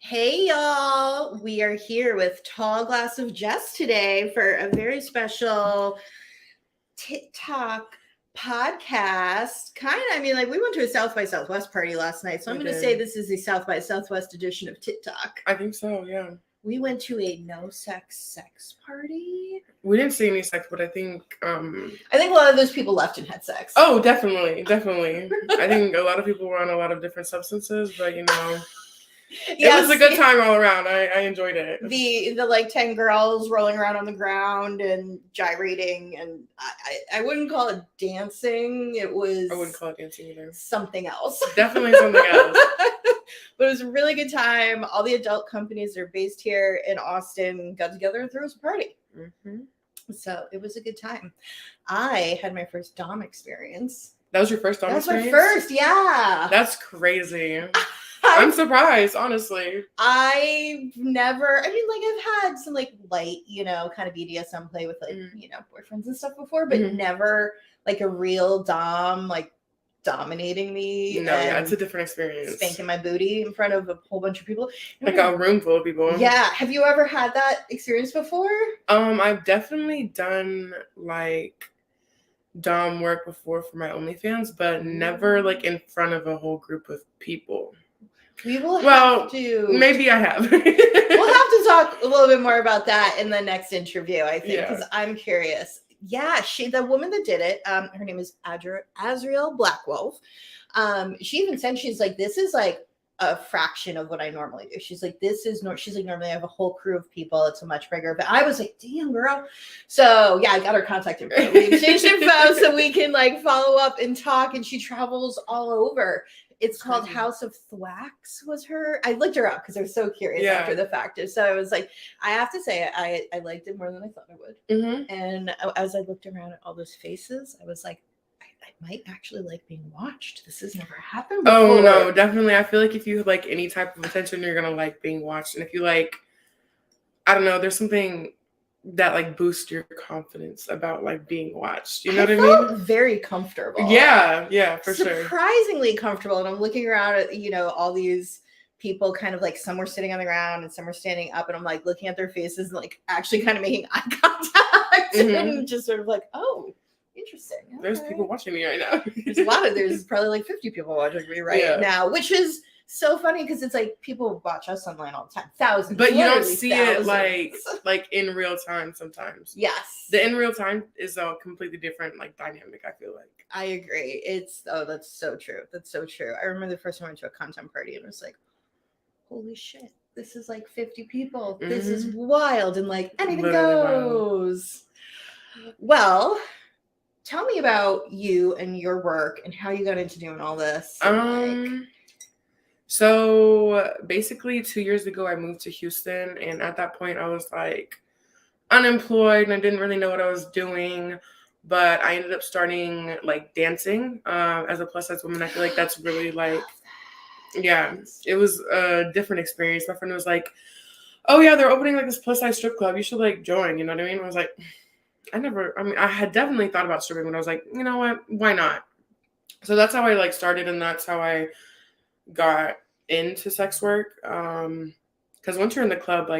Hey y'all, we are here with Tall Glass of Jess today for a very special TikTok podcast. We went to a South by Southwest party last night, so I'm going to say this is a South by Southwest edition of TikTok. I think so, yeah. We went to a no sex party. We didn't see any sex, but I think a lot of those people left and had sex. Oh, definitely. I think a lot of people were on a lot of different substances, but it was a good time all around. I enjoyed it. The like 10 girls rolling around on the ground and gyrating, and I wouldn't call it dancing. I wouldn't call it dancing either. Something else. Definitely something else. But it was a really good time. All the adult companies that are based here in Austin got together and threw us a party. Mm-hmm. So it was a good time. I had my first Dom experience. That was your first Dom experience? That was my first, yeah. That's crazy. I'm surprised, honestly. I've had some light, kind of BDSM play with boyfriends and stuff before, but never like a real Dom, dominating me. No, yeah, it's a different experience. Spanking my booty in front of a whole bunch of people. Like a room full of people. Yeah. Have you ever had that experience before? I've definitely done Dom work before for my OnlyFans, but never in front of a whole group of people. We will have to. Maybe I have. We'll have to talk a little bit more about that in the next interview, I think, because I'm curious. Yeah, the woman that did it, her name is Azriel Blackwolf. She even said, she's like, this is like a fraction of what I normally do. She's like, normally I have a whole crew of people. It's a much bigger, but I was like, damn girl. So yeah, I got her contact info. We exchanged info so we can follow up and talk, and she travels all over. It's called House of Thwax was her. I looked her up because I was so curious after the fact. So I was like, I have to say, I liked it more than I thought I would. Mm-hmm. And as I looked around at all those faces, I was like, I might actually like being watched. This has never happened before. Oh, no, definitely. I feel like if you like any type of attention, you're going to like being watched. And if you I don't know, there's something that boosts your confidence about being watched. You know what I mean? I felt very comfortable. Yeah, for sure. Surprisingly comfortable. And I'm looking around at, all these people kind of some were sitting on the ground and some were standing up, and I'm looking at their faces and actually kind of making eye contact and just sort of oh, interesting. Okay. There's people watching me right now. There's probably 50 people watching me right now, which is so funny because it's people watch us online all the time, thousands, but you don't see thousands. It in real time sometimes. Yes, the in real time is a completely different dynamic. I feel like I agree. That's so true. That's so true. I remember the first time I went to a content party and it was holy shit, this is 50 people. Mm-hmm. This is wild, and anything goes. Wild. Well, tell me about you and your work and how you got into doing all this. So basically 2 years ago, I moved to Houston, and at that point I was unemployed and I didn't really know what I was doing, but I ended up starting dancing as a plus size woman. I feel like that's really it was a different experience. My friend was oh yeah, they're opening this plus size strip club. You should join, you know what I mean? I was I had definitely thought about stripping, but I was you know what, why not? So that's how I started, and that's how I got into sex work. Because once you're in the club,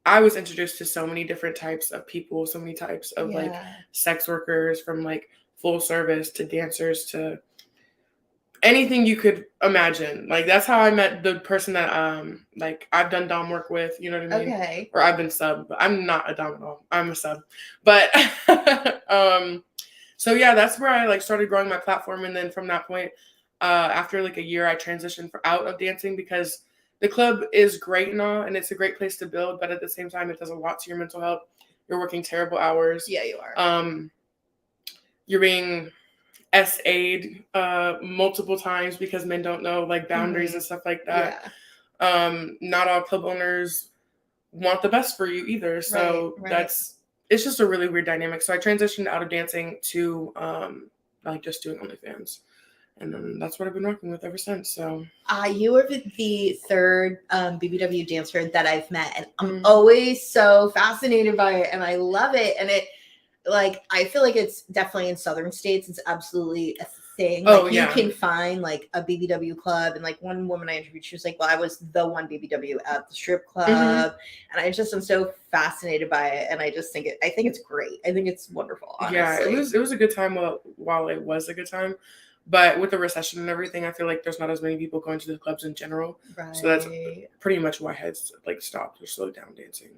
I was introduced to so many different types of people, so many types of sex workers, from full service to dancers to anything you could imagine. That's how I met the person that I've done Dom work with, you know what I mean? Okay. Or I've been sub, but I'm not a Dom at all. I'm a sub. But so yeah, that's where I started growing my platform. And then from that point, after a year, I transitioned out of dancing because the club is great and all, and it's a great place to build, but at the same time, it does a lot to your mental health. You're working terrible hours. Yeah, you are. You're being SA'd multiple times because men don't know boundaries and stuff like that. Yeah. Not all club owners want the best for you either. So it's just a really weird dynamic. So I transitioned out of dancing to just doing OnlyFans. And then that's what I've been working with ever since. So you were the third BBW dancer that I've met, and I'm always so fascinated by it, and I love it. And it I feel it's definitely in southern states, it's absolutely a thing. Like you can find like a BBW club, and like one woman I interviewed, she was like, well, I was the one BBW at the strip club, and I just am so fascinated by it, and I just think I think it's great. I think it's wonderful, honestly. Yeah, it was a good time while it was a good time. But with the recession and everything, I feel like there's not as many people going to the clubs in general. Right. So that's pretty much why I had like stopped or slowed down dancing.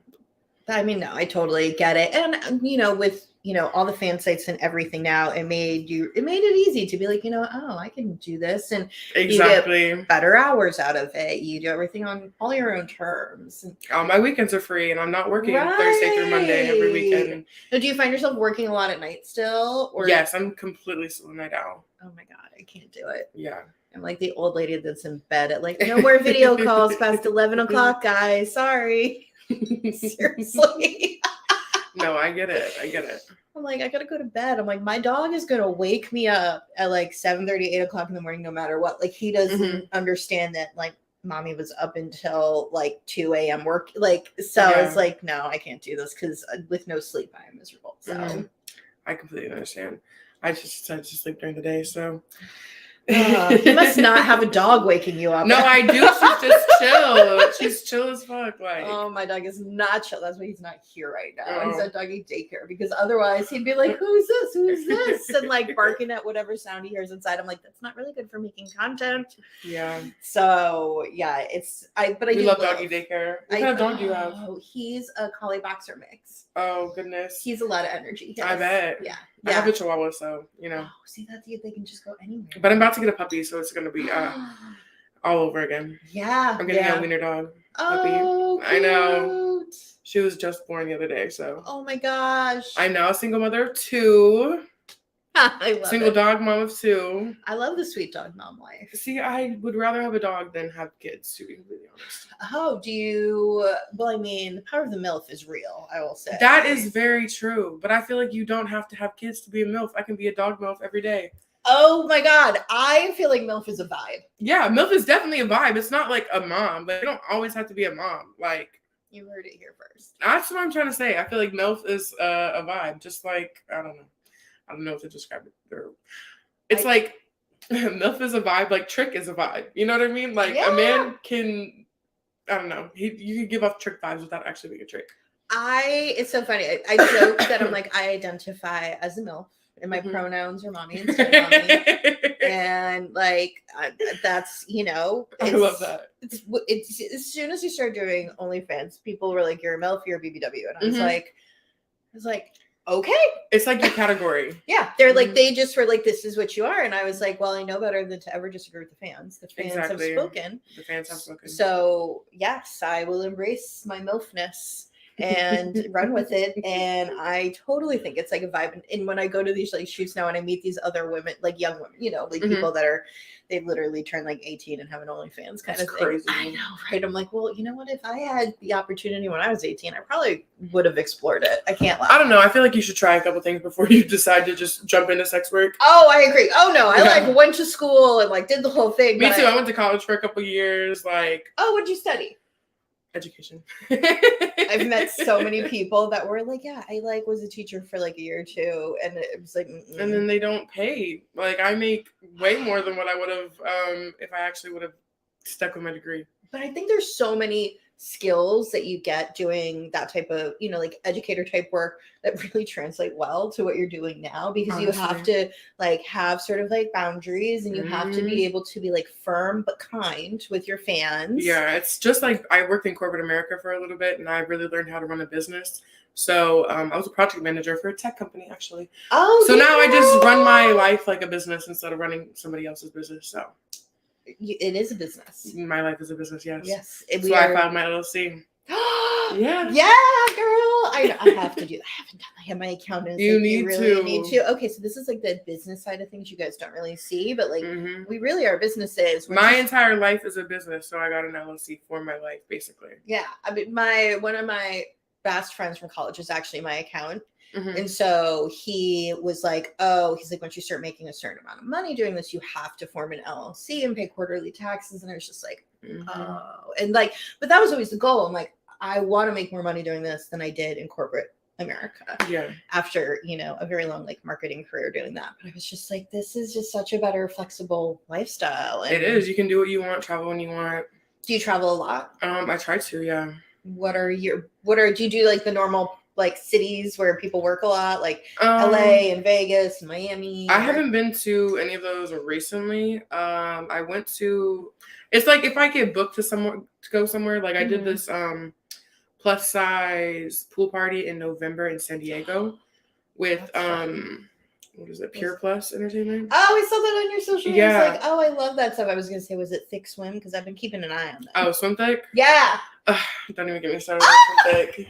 I mean, no, I totally get it. And, with, all the fan sites and everything now, it made it easy to be like, oh, I can do this. And exactly. You get better hours out of it. You do everything on all your own terms. My weekends are free and I'm not working Thursday through Monday every weekend. Now, do you find yourself working a lot at night still? Or? Yes, I'm completely still a night owl. Oh my God, I can't do it. Yeah. I'm like the old lady that's in bed at like, no more video calls past 11 o'clock, guys. Sorry. Seriously. No, I get it. I'm like, I gotta go to bed. I'm like, my dog is gonna wake me up at like 7:30, 8 o'clock in the morning, no matter what. Like, he doesn't understand that like mommy was up until like 2 a.m. work. Like, so it's like, no, I can't do this because with no sleep, I am miserable. So I completely understand. I just decided to sleep during the day, so you must not have a dog waking you up. No, I do. She's just chill. She's chill as fuck. Like, oh, my dog is not chill. That's why he's not here right now. He's at doggy daycare because otherwise he'd be like, "Who's this? Who's this?" and like barking at whatever sound he hears inside. I'm like, that's not really good for making content. Yeah. So yeah, but I do love doggy daycare. What kind of dog do you have? Oh, he's a collie boxer mix. Oh goodness. He's a lot of energy. Yes. I bet. Yeah. I have a Chihuahua, so Oh, see that they can just go anywhere. But I'm about to get a puppy, so it's gonna be all over again. Yeah. I'm getting a wiener dog. Oh, puppy. I know. She was just born the other day, so. Oh my gosh. I'm now a single mother of 2. I love single dog mom of 2. I love the sweet dog mom life. See, I would rather have a dog than have kids, to be completely honest. Oh, do you? Well, I mean, the power of the MILF is real, I will say. That is very true, but I feel like you don't have to have kids to be a MILF. I can be a dog MILF every day. Oh my God. I feel like MILF is a vibe. Yeah, MILF is definitely a vibe. It's not like a mom, but you don't always have to be a mom. Like, you heard it here first. That's what I'm trying to say. I feel like MILF is a vibe. Just like, I don't know if to describe it. It's like MILF is a vibe, like Trick is a vibe. You know what I mean? Like a man can, I don't know. You can give off Trick vibes without actually being a Trick. It's so funny. I joke that I'm like, I identify as a MILF and my pronouns are mommy instead of mommy. And like, that's, I love that. It's as soon as you start doing OnlyFans, people were like, you're a MILF, you're a BBW. And I was like, okay. It's like your category. Yeah. They're like, they just were like, this is what you are. And I was like, well, I know better than to ever disagree with the fans. The fans have spoken. The fans have spoken. So yes, I will embrace my MILFness and run with it. And I totally think it's like a vibe. And when I go to these like shoots now and I meet these other women, like young women, like people that they've literally turned like 18 and have an OnlyFans kind of crazy. thing. I know, right? I'm like, well, you know what? If I had the opportunity when I was 18, I probably would have explored it. I can't lie. I don't know. I feel like you should try a couple things before you decide to just jump into sex work. Oh, I agree. Oh no, I like went to school and like did the whole thing. Me too. I went to college for a couple years. Like, oh, what'd you study? Education. I've met so many people that were like, yeah, I like was a teacher for like a year or two, and it was like, and then they don't pay. Like I make way more than what I would have if I actually would have stuck with my degree. But I think there's so many skills that you get doing that type of, like educator type work that really translate well to what you're doing now, because you have to like have sort of like boundaries, and you have to be able to be like firm but kind with your fans. Yeah, it's just like I worked in corporate America for a little bit, and I really learned how to run a business. So I was a project manager for a tech company, actually. Oh, so now I just run my life like a business instead of running somebody else's business. So it is a business. My life is a business, yes. Yes. So I filed my LLC. Yeah. Yeah, girl. I have to do that. I haven't done that yet. My accountant. You need to. Okay, so this is like the business side of things you guys don't really see, but like we really are businesses. My entire life is a business, so I got an LLC for my life, basically. Yeah. I mean, one of my best friends from college is actually my accountant. And so he was like, he's like, once you start making a certain amount of money doing this, you have to form an LLC and pay quarterly taxes. And I was just like, and like, but that was always the goal. I'm like, I want to make more money doing this than I did in corporate America. Yeah. After, a very long like marketing career doing that. But I was just like, this is just such a better flexible lifestyle. And it is. You can do what you want, travel when you want. Do you travel a lot? I try to, yeah. Do you do like the normal like cities where people work a lot, like LA and Vegas and Miami? I haven't been to any of those recently. I went to, it's like if I get booked to go somewhere, like I did this plus size pool party in November in San Diego with what is it, Pure Plus Entertainment? Oh, I saw that on your social media. Yeah. I was like, oh, I love that stuff. I was gonna say, was it Thick Swim? Because I've been keeping an eye on that. Oh, Swim Thick? Yeah. Don't even get me started on Swim Thick.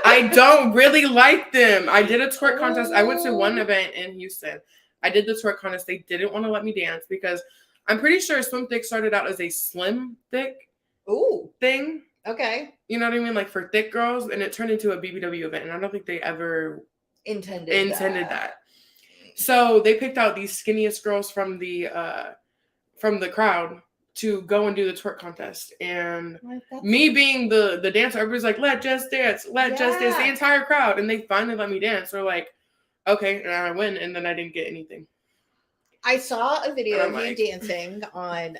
I don't really like them. I did a twerk contest. I went to one event in Houston. I did the twerk contest. They didn't want to let me dance because I'm pretty sure Swim Thick started out as a slim thick thing. Okay. You know what I mean? Like for thick girls, and it turned into a BBW event, and I don't think they ever intended that. So they picked out these skinniest girls from the crowd to go and do the twerk contest. And me being the dancer, everybody's like, let Jess dance, Jess dance, the entire crowd. And they finally let me dance. They're like, okay, and I win. And then I didn't get anything. I saw a video of you dancing on,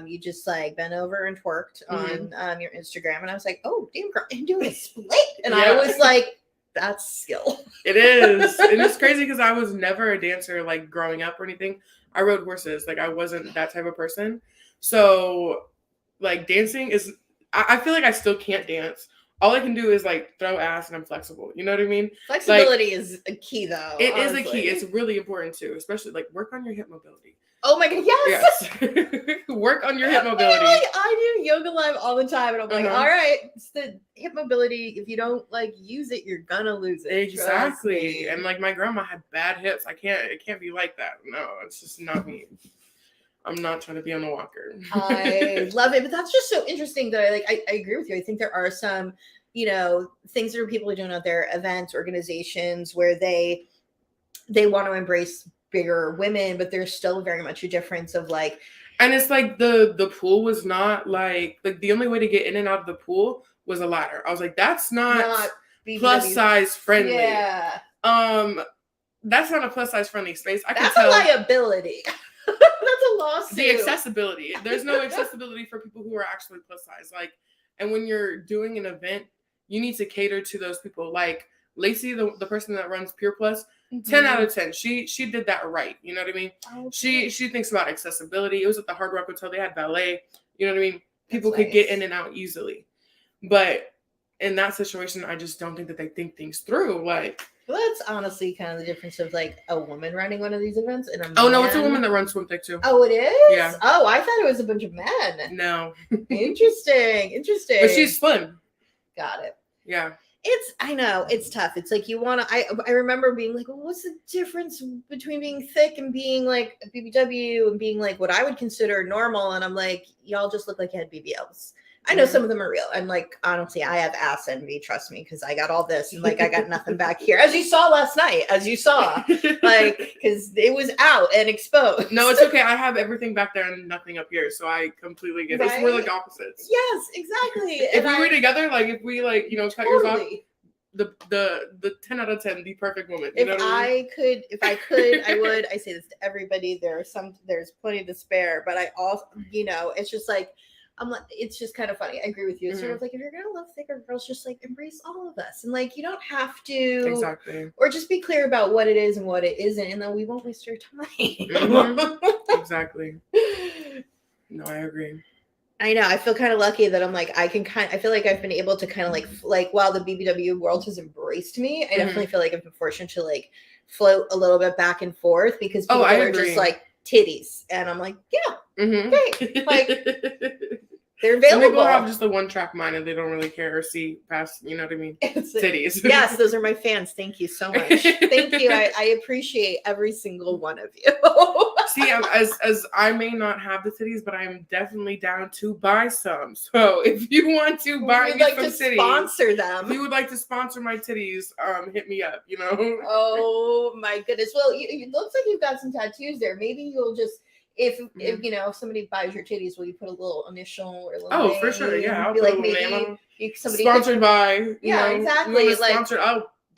you just like bent over and twerked on your Instagram. And I was like, oh, damn girl, I'm doing a split. And I was like, that's skill. It is. And it's crazy because I was never a dancer like growing up or anything. I rode horses. Like I wasn't that type of person. So like dancing is, I feel like I still can't dance. All I can do is like throw ass and I'm flexible. You know what I mean? Flexibility is a key though. It is a key. It's really important too, especially like work on your hip mobility. Oh my God, yes. Work on your hip mobility. I do yoga live all the time and I'm like, all right, it's the hip mobility. If you don't like use it, you're gonna lose it. Exactly. And like my grandma had bad hips. It can't be like that. No, it's just not me. I'm not trying to be on a walker. I love it. But that's just so interesting that I agree with you. I think there are some, things that people are doing out there, events, organizations where they want to embrace bigger women, but there's still very much a difference of like, and it's like the pool was not like the only way to get in and out of the pool was a ladder. I was like, that's not plus size friendly. Yeah. That's not a plus size friendly space. That's a liability. That's a lawsuit. The accessibility. There's no accessibility for people who are actually plus size. Like, and when you're doing an event, you need to cater to those people. Like Lacey, the person that runs Pure Plus, 10 out of 10. She did that right. You know what I mean? Okay. She thinks about accessibility. It was at the Hard Rock Hotel. They had valet. You know what I mean? People could get in and out easily. But in that situation, I just don't think that they think things through. Like, well, that's honestly kind of the difference of like a woman running one of these events and a man. Oh no, it's a woman that runs Swim Thick too. Oh, it is? Yeah. Oh, I thought it was a bunch of men. No. Interesting. But she's slim. Got it. Yeah. I know it's tough. It's like you want to, I remember being like, well, what's the difference between being thick and being like a BBW and being like what I would consider normal? And I'm like, y'all just look like you had BBLs. I know some of them are real. I'm like, honestly, I have ass envy, trust me, because I got all this and like I got nothing back here. As you saw last night, like, because it was out and exposed. No, it's okay. I have everything back there and nothing up here. So I completely get it. Right? We're like opposites. Yes, exactly. If we were together, like if we like, cut yours off, the 10 out of 10, the perfect woman. You know what I mean? If I could, I would. I say this to everybody. There's plenty to spare, but I also, it's just like, it's just kind of funny. I agree with you. It's sort of like if you're gonna love thicker girls, just like embrace all of us, and like you don't have to exactly, or just be clear about what it is and what it isn't, and then we won't waste your time. Exactly. No, I agree. I know. I feel kind of lucky that I'm like I feel like I've been able to kind of like while the BBW world has embraced me, I definitely feel like I've been fortunate to like float a little bit back and forth because people are just like titties, and I'm like, yeah, great, like. They're available. Some people have just the one-track mind and they don't really care or see past, you know what I mean? Titties. Yes, those are my fans. Thank you so much. Thank you. I appreciate every single one of you. See, as I may not have the titties, but I'm definitely down to buy some. So if you want to buy me some titties, sponsor them. If you would like to sponsor my titties, hit me up, Oh my goodness. Well, it looks like you've got some tattoos there. Maybe you'll just... If somebody buys your titties, will you put a little initial or a little name? For sure, yeah. I'll be put like a little name on them. Somebody sponsored by, exactly. Like sponsored.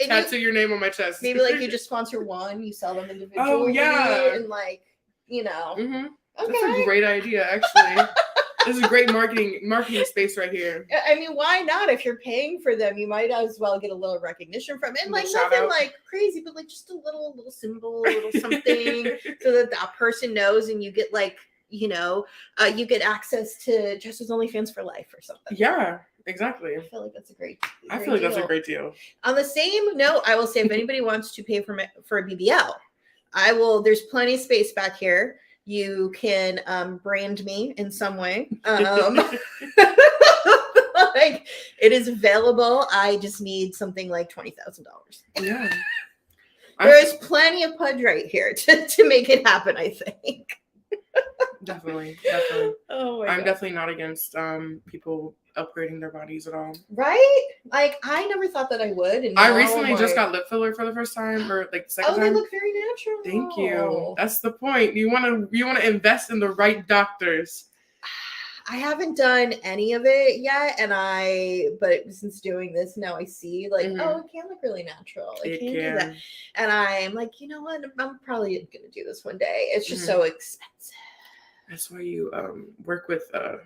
tattoo your name on my chest. Maybe like you just sponsor one, you sell them individually. Oh yeah. And like, you know. Mm-hmm. Okay. That's a great idea, actually. This is a great marketing space right here. I mean, why not? If you're paying for them, you might as well get a little recognition from it. And like nothing like crazy, but like just a little symbol, a little something, so that person knows, and you get like, you know, you get access to Jess's OnlyFans for life or something. Yeah, exactly. I feel like that's a great deal. On the same note, I will say, if anybody wants to pay for a BBL, there's plenty of space back here. You can brand me in some way. Like, it is available. I just need something like $20,000. Yeah. There's plenty of pudge right here to make it happen, I think. Definitely. Oh my I'm God. definitely not against people upgrading their bodies at all. Right? Like, I never thought that I would. And I recently just got lip filler for the first time, or like the second time. Oh, they look very natural. Thank you. That's the point. You want to invest in the right doctors. I haven't done any of it yet, but since doing this now, I see like, oh, it can look really natural. It can do that, and I'm like, you know what? I'm probably gonna do this one day. It's just so expensive. That's why you work with a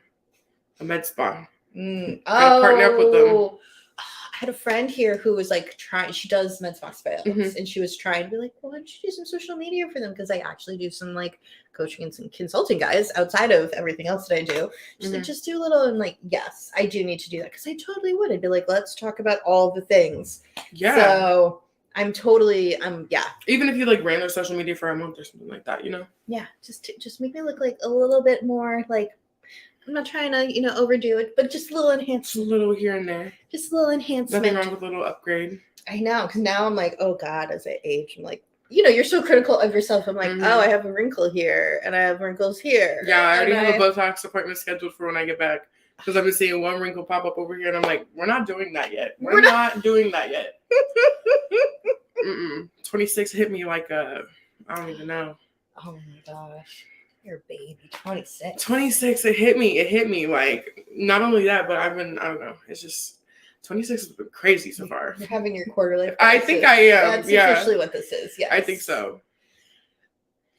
med spa. Partner up with them. I had a friend here who was like she does med spa spells, and she was trying to be like, well, why don't you do some social media for them? Because I actually do some like coaching and some consulting, guys, outside of everything else that I do. She's like, just do a little. And like, yes, I do need to do that, because I totally would. I'd be like, let's talk about all the things. Yeah. So I'm even if you like ran their social media for a month or something like that, you know? Yeah. Just make me look like a little bit more like, I'm not trying to, overdo it, but just a little enhancement. Just a little here and there. Just a little enhancement. Nothing wrong with a little upgrade. I know, because now I'm like, oh God, as I age, I'm like, you're so critical of yourself. I'm like, oh, I have a wrinkle here, and I have wrinkles here. Yeah, I already have a Botox appointment scheduled for when I get back, because I've been seeing one wrinkle pop up over here, and I'm like, we're not doing that yet. We're not doing that yet. 26 hit me like I don't even know. Oh my gosh. You're a baby. 26. 26. It hit me. Like, not only that, but I don't know. It's just 26 has been crazy so far. You're having your quarterly crisis. I think I am. That's officially what this is. Yes. I think so.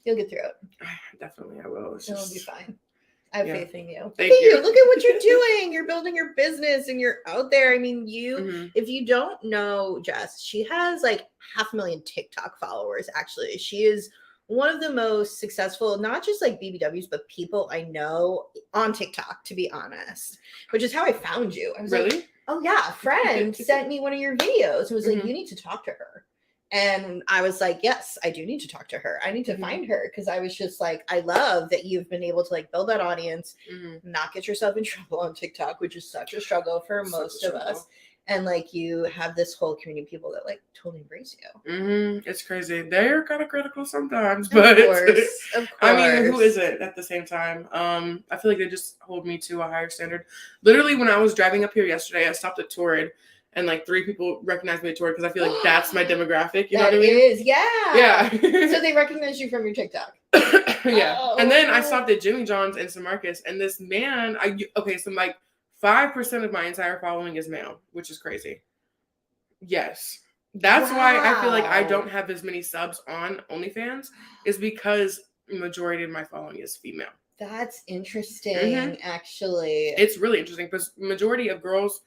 You'll get through it. Definitely I will. It'll be fine. I have faith in you. Thank you. Look at what you're doing. You're building your business and you're out there. I mean, if you don't know Jess, she has like 500,000 TikTok followers, actually. She is one of the most successful, not just like BBWs, but people I know on TikTok, to be honest, which is how I found you. I was like, oh yeah, a friend sent me one of your videos. It was like, you need to talk to her. And I was like, yes, I do need to talk to her. I need to find her, because I was just like, I love that you've been able to like build that audience, not get yourself in trouble on TikTok, which is such a struggle for most of us. And like, you have this whole community of people that like totally embrace you. It's crazy. They're kind of critical sometimes, but of course. I mean, who isn't at the same time? I feel like they just hold me to a higher standard. Literally, when I was driving up here yesterday, I stopped at Torrid, and like 3 people recognized me at Torrid, because I feel like that's my demographic. You know what I mean? Is, yeah. So they recognize you from your TikTok. Yeah. Oh. And then I stopped at Jimmy John's in San Marcos, and this man, so like 5% of my entire following is male, which is crazy. Yes. That's why I feel like I don't have as many subs on OnlyFans, is because the majority of my following is female. That's interesting, actually. It's really interesting, because majority of girls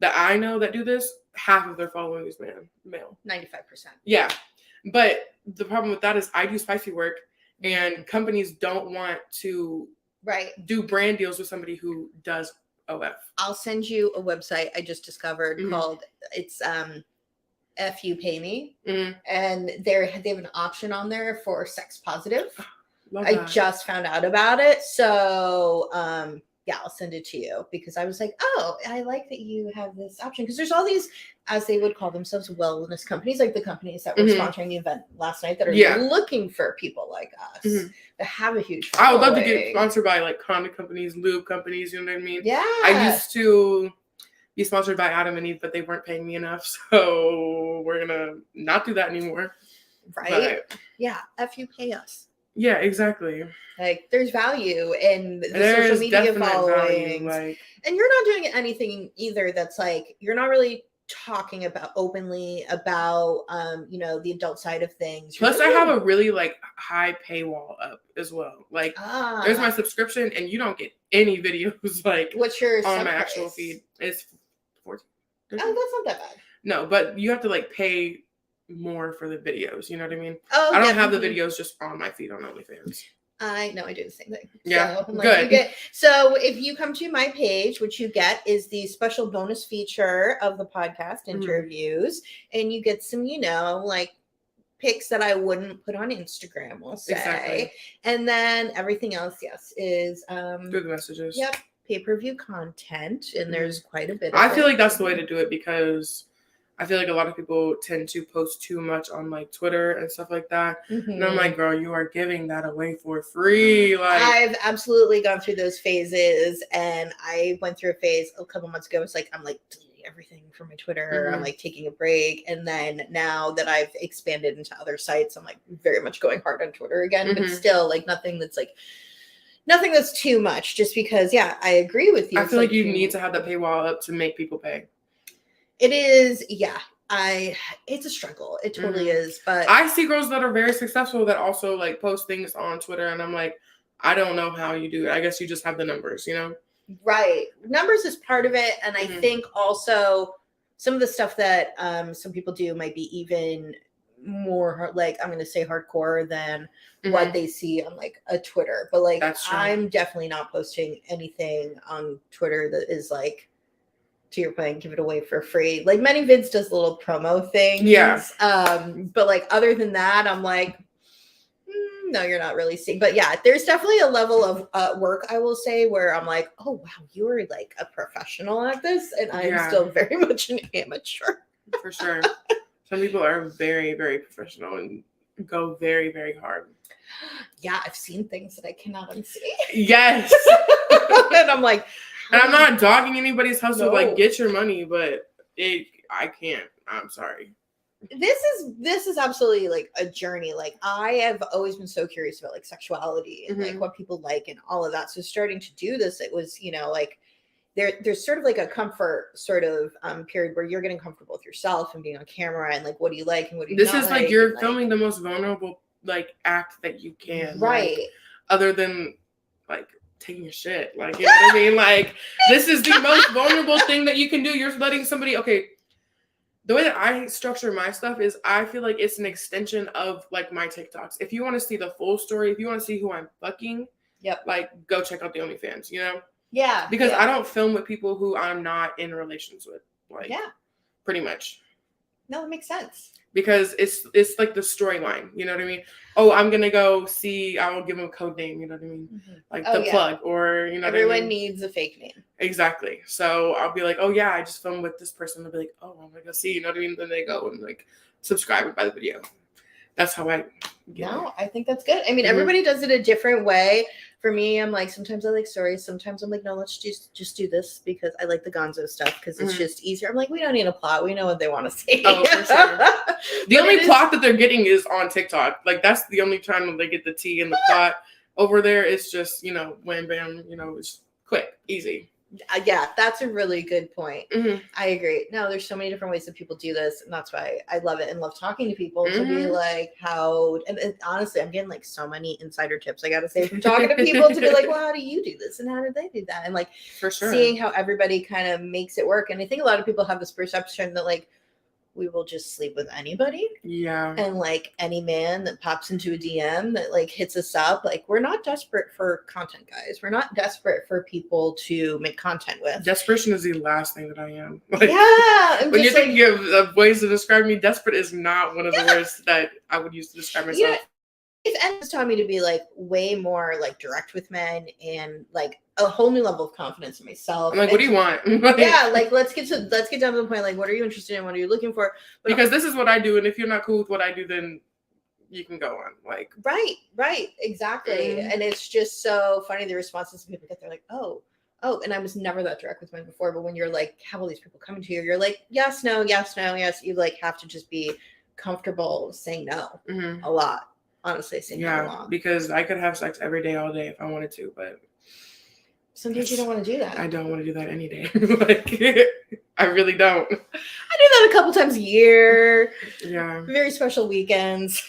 that I know that do this, half of their following is male. 95%. Yeah. But the problem with that is I do spicy work, and companies don't want to do brand deals with somebody who does OF. I'll send you a website I just discovered called F You Pay Me, and they have an option on there for sex positive. I just found out about it, so I'll send it to you, because I was like, oh, I like that you have this option, because there's all these, as they would call themselves, wellness companies, like the companies that were sponsoring the event last night, that are looking for people like us that have a huge following. I would love to get sponsored by like condom companies, lube companies, you know what I mean? Yeah. I used to be sponsored by Adam and Eve, but they weren't paying me enough, so we're gonna not do that anymore. Right? But, yeah, F you pay us. Yeah, exactly. Like, there's value in the social media following. And you're not doing anything either that's like, you're not really talking about openly about the adult side of things. Plus I have a really like high paywall up as well. Like there's my subscription and you don't get any videos like what's your on my actual feed. It's 14. Oh, that's not that bad. No, but you have to like pay more for the videos, you know what I mean? Oh, I don't have the videos just on my feed on OnlyFans. I know, I do the same thing. Yeah, so, good. So if you come to my page, what you get is the special bonus feature of the podcast interviews, and you get some, like pics that I wouldn't put on Instagram, we'll say. Exactly. And then everything else, yes, is through the messages. Yep, pay-per-view content, and there's quite a bit of I feel like that's the way to do it because I feel like a lot of people tend to post too much on like Twitter and stuff like that. And I'm like, girl, you are giving that away for free. Like I've absolutely gone through those phases, and I went through a phase a couple months ago. It's like I'm like deleting everything from my Twitter. I'm like taking a break, and then now that I've expanded into other sites, I'm like very much going hard on Twitter again. But still, like nothing that's too much. Just because, yeah, I agree with you. I feel like you need to have that paywall up to make people pay. It is, yeah. It's a struggle. It totally is. But I see girls that are very successful that also like post things on Twitter, and I'm like, I don't know how you do it. I guess you just have the numbers, Right. Numbers is part of it. And I think also some of the stuff that some people do might be even more like, I'm going to say hardcore than what they see on like a Twitter. But like, I'm definitely not posting anything on Twitter that is like, to your point, give it away for free. Like many vids does little promo things. Yeah. But like other than that, I'm like, no, you're not really seeing. But yeah, there's definitely a level of work, I will say, where I'm like, oh wow, you are like a professional at this, and I'm still very much an amateur. For sure. Some people are very, very professional and go very, very hard. Yeah, I've seen things that I cannot unsee. Yes. And I'm like, and I'm not dogging anybody's hustle. No. Like, get your money, but I can't. I'm sorry. This is absolutely like a journey. Like I have always been so curious about like sexuality and like what people like and all of that. So starting to do this, it was, like there's sort of like a comfort sort of period where you're getting comfortable with yourself and being on camera and like what do you like and what do you not like. This is like you're filming the most vulnerable like act that you can. Right. Like, other than like taking a shit. Like, you know what I mean? Like this is the most vulnerable thing that you can do. You're letting somebody, okay. The way that I structure my stuff is I feel like it's an extension of like my TikToks. If you want to see the full story, if you want to see who I'm fucking, like go check out the OnlyFans, Yeah. Because I don't film with people who I'm not in relations with. Like, pretty much. No, it makes sense. Because it's like the storyline, you know what I mean? Oh, I'm gonna go see. I'll give them a code name, you know what I mean? Like the plug, or you know. Everyone needs a fake name. Exactly. So I'll be like, oh yeah, I just filmed with this person. They'll be like, oh, I'm gonna go see, you know what I mean? Then they go and like subscribe and buy the video. That's how I. I think that's good. I mean, everybody does it a different way. For me, I'm like, sometimes I like stories. Sometimes I'm like, no, let's just do this because I like the gonzo stuff because it's just easier. I'm like, we don't need a plot. We know what they want to see. Oh, for sure. The only plot that they're getting is on TikTok. Like, that's the only time when they get the tea and the plot. Over there, it's just, wham, bam, it's quick, easy. Yeah, that's a really good point. I agree. No, there's so many different ways that people do this, and that's why I love it and love talking to people to be like, how, and honestly, I'm getting like so many insider tips, I gotta say, from talking to people to be like, well, how do you do this? And how did they do that? And like, for sure, seeing how everybody kind of makes it work. And I think a lot of people have this perception that like, we will just sleep with anybody. Yeah. And like any man that pops into a DM that like hits us up, like we're not desperate for content, guys. We're not desperate for people to make content with. Desperation is the last thing that I am. Like, when you're thinking of ways to describe me, desperate is not one of the words that I would use to describe myself. Yeah. If Ed's taught me to be like way more like direct with men and like a whole new level of confidence in myself. I'm like, what do you want? Yeah, like let's get down to the point. Like, what are you interested in? What are you looking for? But because this is what I do, and if you're not cool with what I do, then you can go on. Like, right, exactly. And it's just so funny the responses people get. They're like, oh, and I was never that direct with men before. But when you're like, have all these people coming to you, you're like, yes, no, yes, no, yes. You like have to just be comfortable saying no a lot. Honestly, saying no a lot. Because I could have sex every day, all day if I wanted to, but some days you don't want to do that. I don't want to do that any day. Like, I really don't. I do that a couple times a year. Yeah. Very special weekends.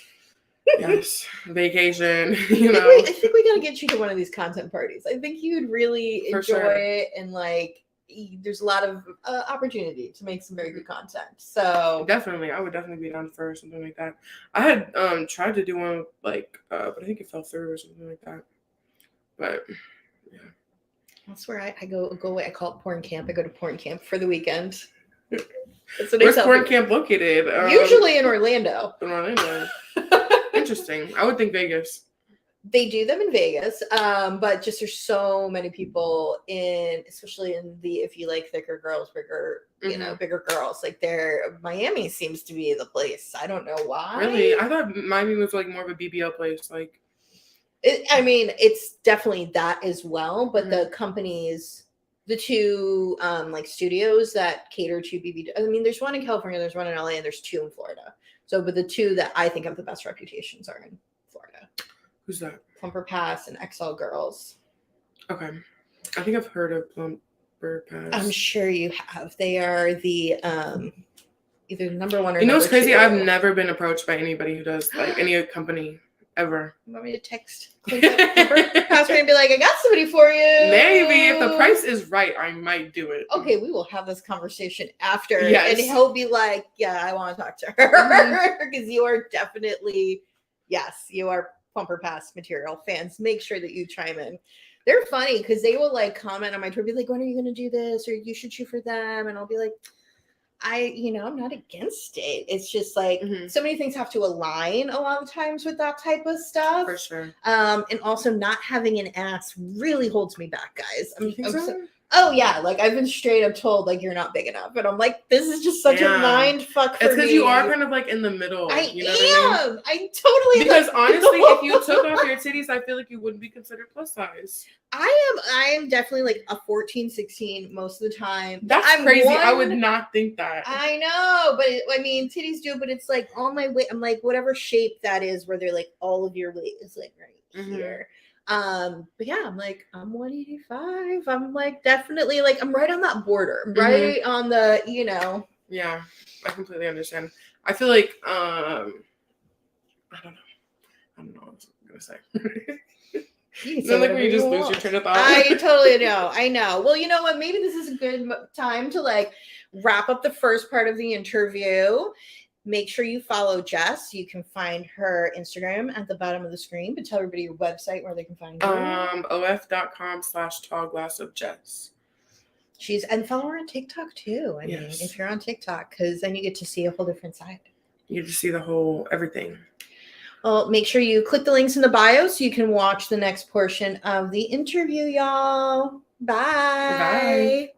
Yes. Vacation. I think we gotta get you to one of these content parties. I think you'd really enjoy it, and like there's a lot of opportunity to make some very good content. So definitely, I would definitely be down for something like that. I had tried to do one like but I think it fell through or something like that. But yeah. That's where I go away. I call it porn camp. I go to porn camp for the weekend. Where's porn camp located? Usually in Orlando. In Orlando. Interesting. I would think Vegas. They do them in Vegas, but just there's so many people especially in if you like thicker girls, bigger girls. Like Miami seems to be the place. I don't know why. Really, I thought Miami was like more of a BBL place. Like, it's definitely that as well. But the companies, the two like studios that cater to BBL. I mean, there's one in California, there's one in LA, and there's two in Florida. So, but the two that I think have the best reputations are in Florida. Who's that? Plumper Pass and XL Girls. Okay. I think I've heard of Plumper Pass. I'm sure you have. They are the either number one or it's crazy? two. I've never been approached by anybody who does like any company ever. You want me to text Plumper Pass and be like, I got somebody for you? Maybe if the price is right, I might do it. Okay, we will have this conversation after. Yes. And he'll be like, yeah, I want to talk to her. Because you are definitely, yes, you are Plumper Pass material fans. Make sure that you chime in. They're funny because they will like comment on my Twitter, be like, when are you going to do this? Or you should shoot for them. And I'll be like, I'm not against it. It's just like so many things have to align a lot of times with that type of stuff. For sure. And also not having an ass really holds me back, guys. So? Oh yeah, like I've been straight up told like you're not big enough, and I'm like, this is just such a mind fuck for me. It's because you are kind of like in the middle. I am. I totally. Because honestly, if you took off your titties, I feel like you wouldn't be considered plus size. I am definitely like a 14, 16 most of the time. That's crazy. I would not think that. I know, but titties do, but it's like all my weight. I'm like whatever shape that is, where they're like all of your weight is like right here. But yeah, I'm like, I'm 185. I'm like, definitely like, I'm right on that border. I'm right on the, Yeah, I completely understand. I feel like, I don't know what I was going to say. Then like when you just lose your train of thought. I totally know. I know. Well, you know what? Maybe this is a good time to like wrap up the first part of the interview. Make sure you follow Jess. You can find her Instagram at the bottom of the screen, but tell everybody your website where they can find you. of.com/tallglassofjess. And follow her on TikTok too. I mean, if you're on TikTok, because then you get to see a whole different side. You get to see the whole everything. Well, make sure you click the links in the bio so you can watch the next portion of the interview, y'all. Bye. Bye.